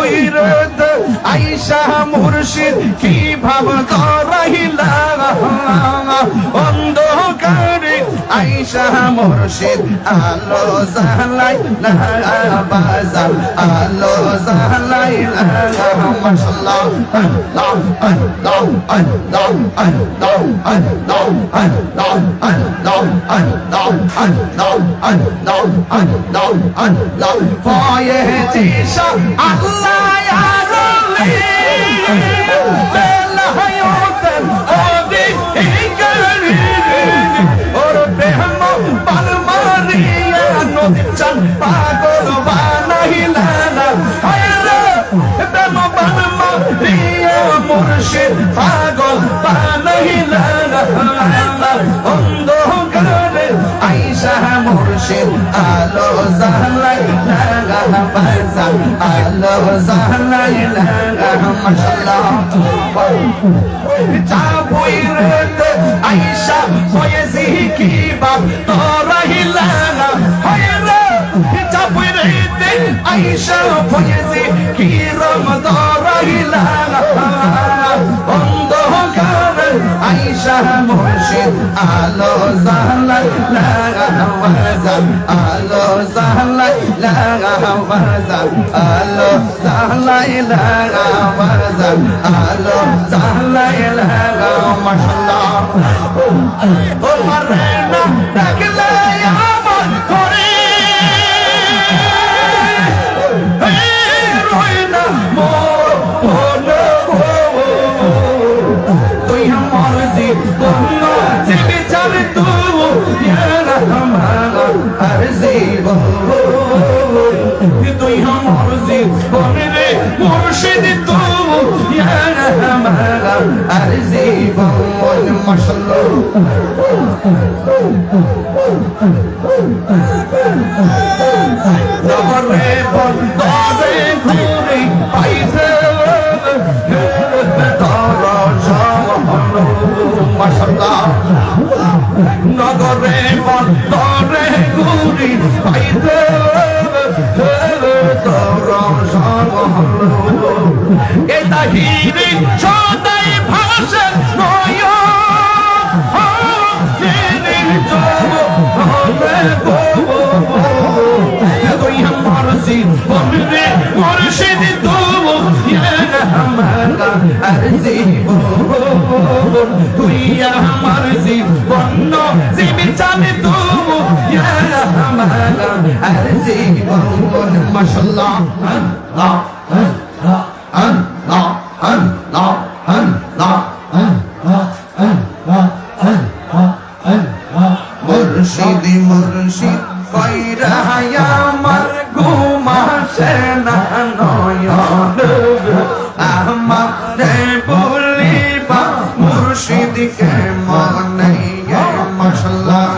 বৈরত আইসা মুর্শিদ কি ভাব ধরাইলা অন্ধকারে আইসা মুর্শিদ আলো জ্বালাই বাজার আলো জ্বালাই মাশাআল্লাহ আল্লাহ আল্লাহ আল্লাহ আল্লাহ আল্লাহ আল্লাহ আল্লাহ আল্লাহ আল্লাহ আল্লাহ আল্লাহ আল্লাহ ফয়েজিশা আল্লাহ ইয়া রাব্বি বেলায়তের ওদি ইকরি ওর প্রেম পালমারিয়া নদীর চান পাগল বানাইলা হায়রে প্রেম পালমারিয়া মুর্শিদ পাগল বানাইলা অন্ধকারে আইসা মুর্শিদ আলো জ্বালাই বাজার আলো জ্বালাই মাশাআল্লাহ চাবুইরত আইসা ফয়েজি কি বাপ ধরাইলা হায়রে চাবুইরত আইসা ফয়েজি কি রম ধরাইলা অন্ধকারে আইসা মুর্শিদ আলো জ্বালাই বাজার আলো জ্বালাই বাজার আলো জ্বালাই বাজার আলো জ্বালাই মাশাআল্লাহ ও মারেনা দেখলে আমার করে রইনা মোর তুই আমার জীবন জীবে যাবে তু আর জীবন তুই আমার জীবন রে মুর্শিদ তু আর জীবন মাশাআল্লাহ নগরে বন্দরে ঘুরে পাইছে মাশাআল্লাহ নগরে বন্দরে ঘুরি পাইতে তোর এ তাহিরি সদাই ভাষা নয় তুই আমার জীবন রে মুর্শিদ আর জীবন তুই আমার জীবন জীবন জানে তু আর জীবন মাশাআল্লাহ আল্লাহ আল্লাহ আল্লাহ আল্লাহ মুর্শিদ মুর্শিদ কইরা আমার ঘুমাসে না নয়ন আমারে বলিবা মুর্শিদকে মনে মাশাআল্লাহ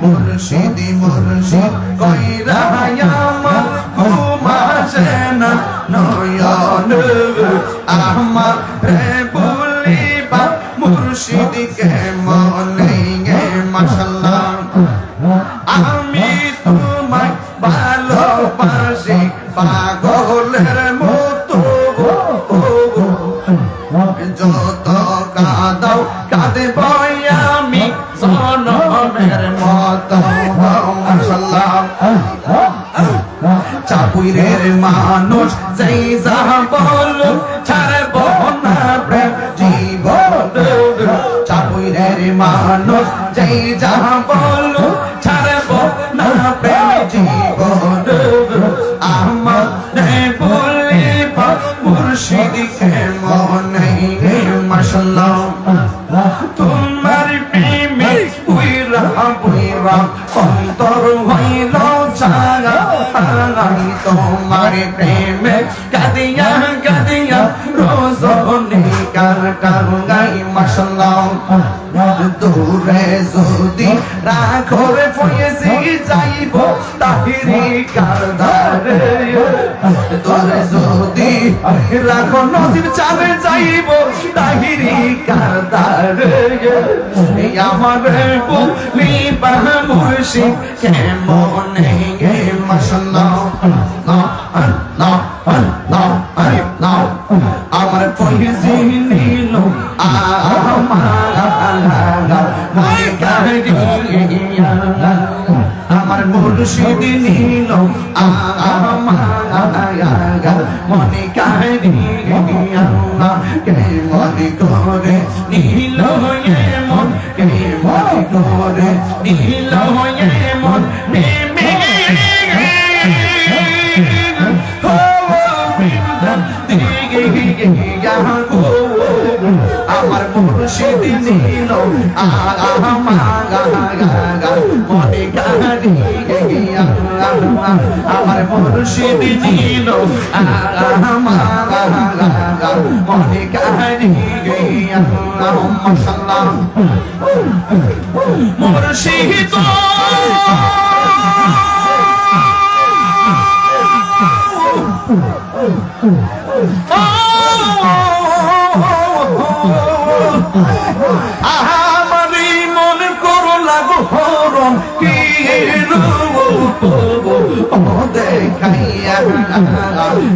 মুর্শিদ মুর্শিদ কইরা আমার ঘুমাসে না নয়ন আমারে বলিবা মুর্শিদকে মনে মাশাআল্লাহ আমি তোমায় ভালোবাসি পাগলের মতো যত কাঁদাও কাঁদব আমি সনমের মতো মাশাআল্লাহ চাপুইরের মানুষ যেই যাহা বল ছাড়ব না প্রেম জীবন চাপুইরের মানুষ যেই যাহা বল ছাড়ব না প্রেম জীবন আমার বলিব মুর্শিদকে মনে মাশাআল্লাহ তোমার প্রেমে উইরা উইরা অন্তর হইল চাঙা তোমার প্রেমে কাদিয়া কাদিয়া রোজনে কার কার গাই মাশাআল্লাহ দূরে যদি রাখো রে ফয়েজি যাইব তাহিরি কারদারে দূরে যদি রাখো নজির চালে যাইব তাহিরি কারদারে আমার বলিবা মুর্শিদ কেমনে মাশাআল্লাহ আল্লাহ আল্লাহ মুর্শিদ নীল মনে কাহিয়া কে মনে করে নীল মন কে মনে করে নীল মন আমার মুর্শিদ নীল মনে কাহিয়া আমার মুর্শিদ নীল মনে কাহিয়া মাশাআল্লাহ মুর্শিদ আমারি মনে করো লাগো হরম কি রূপ দেখাইয়া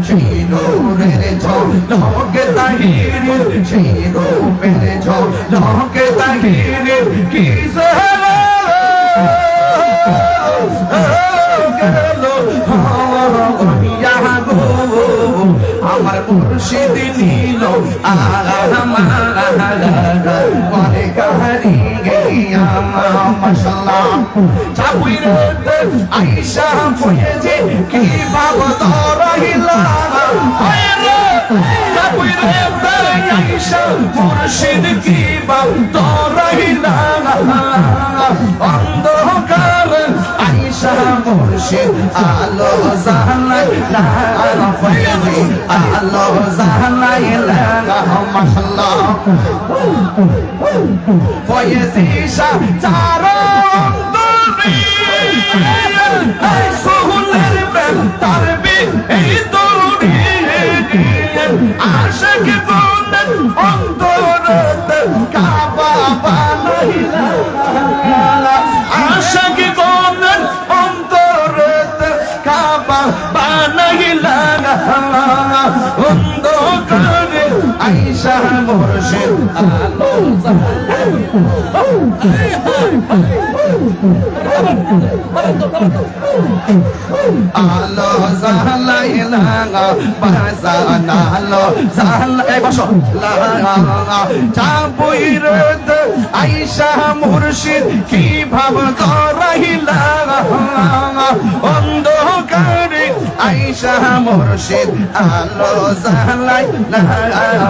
সেই নূরের ঝলকে তাহির সেই রূপের ঝলকে তাহির কি আমার মুর্শিদ নীল মনে কাহারি গিয়া মাশাআল্লাহ চাপুইর আয়েশা ফুয়েছে কি ভাব রহিলা চাপুইর আয়েশা মুর্শিদ কি ভাব রহিলা অন্ধকার আয়েশা মুর্শিদ আলো জাহালাই আলো জাহালাই মাশাআল্লাহ ফয়েসিশা চারো সোহলের বেল তারবি এই দরুদি আশিক বন্ধন অন্তরতে কাবা বানাইলা আশিক বন্ধন অন্তরতে কাবা বানাইলা অন্ধকারে আয়েশা মুর্শিদ আলো আলো জালাইলা বাজান আলো জালাই বসো চাপুইর আয়েশা মুর্শিদ কি ভাব রহিলা অন্ধকারে আয়েশা মুর্শিদ আলো জালাইলা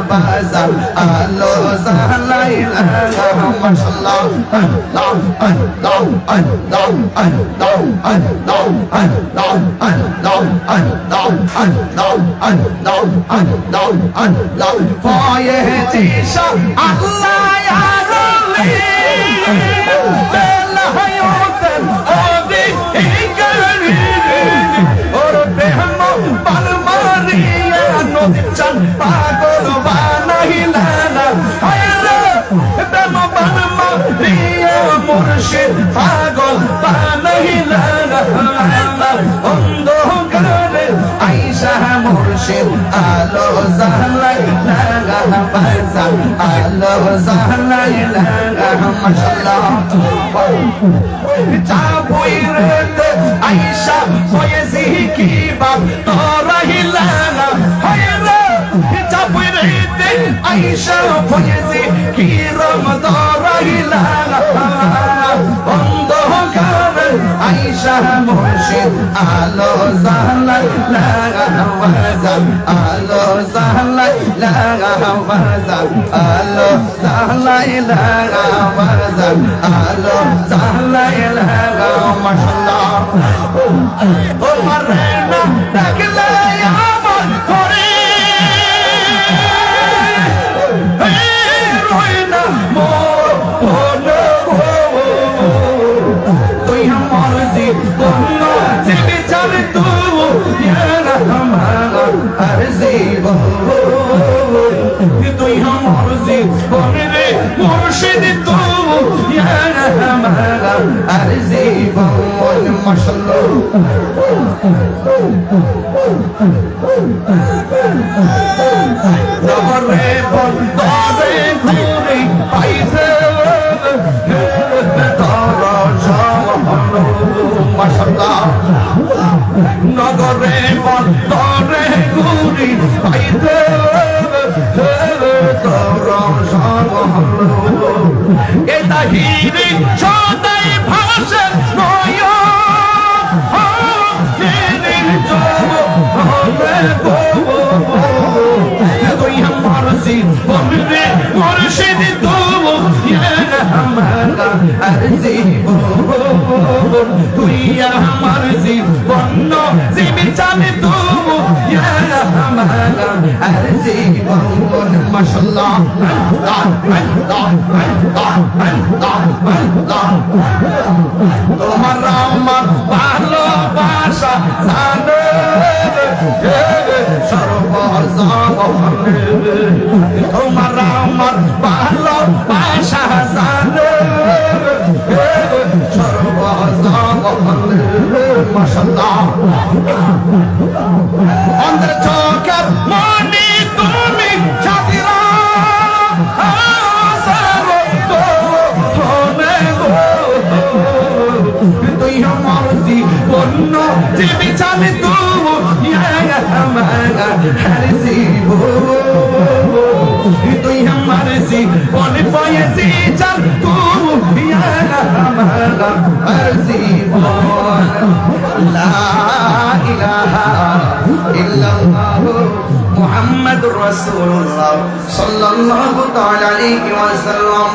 বাজান আলো জালাইলা মাশাআল্লাহ আল্লাহ আল্লাহ আল্লাহ আল্লাহ আল্লাহ আল্লাহ আল্লাহ আল্লাহ আল্লাহ আল্লাহ আল্লাহ আল্লাহ ফয়েজিশা আল্লাহ ইয়া রাব্বি বেলায়তেন ওদি ইকরি ওর প্রেম পালমারিয়া নদী চান পাগল বানাইলা হায়রে প্রেম পালমারিয়া মুর্শিদ পাগল বানাইলা অন্ধকারে আয়েশা মুর্শিদ আলো জালাইলা বাজান আলো জালাইলা মাশাআল্লাহ চাপুইর আয়েশা ফয়েজি কি বাপ রহিলা হায়রে চাপুইর আয়েশা ফয়েজি কি রমদ রহিলা অন্ধকারে আয়েশা মুর্শিদ আলো জালাইলা বাজান আলো জালাইলা বাজান আলো জালাইলা বাজান আলো জালাইলা মাশাআল্লাহ ও মারনা দেখলে আমার করে রইনা মোর তুই আমার জীবন জেগে যাবে তু আর জীবন তুই আমার জীবন রে মুর্শিদ তু আর জীবন মাশাআল্লাহ নবরে বন্দরে ঘুরে পাইছে তোর মাশাআল্লাহ নগরে বন্দরে ঘুরি পাইতে তোর সঙ্গ এ তাহিরি সদাই ভাষে নয় তুই আমার জীবন রে মুর্শিদ তুই আমার জীবন জীবন চালে জীবন মাশাআল্লাহ তোমার আমার ভালোবাসা জানে তোমার আমার ভালোবাসা জানে মাশাআল্লাহ অন্তর চোখের মনি তুমি ছাতিরা তুই আমার জীবন জীবি চালে তুই তুই আমার জীবন পয়েছি চাল তুই আমার জীবন লা ইলাহা ইল্লাল্লাহ মুহাম্মাদুর রাসূলুল্লাহ সাল্লাল্লাহু তাআলা আলাইহি ওয়াসাল্লাম।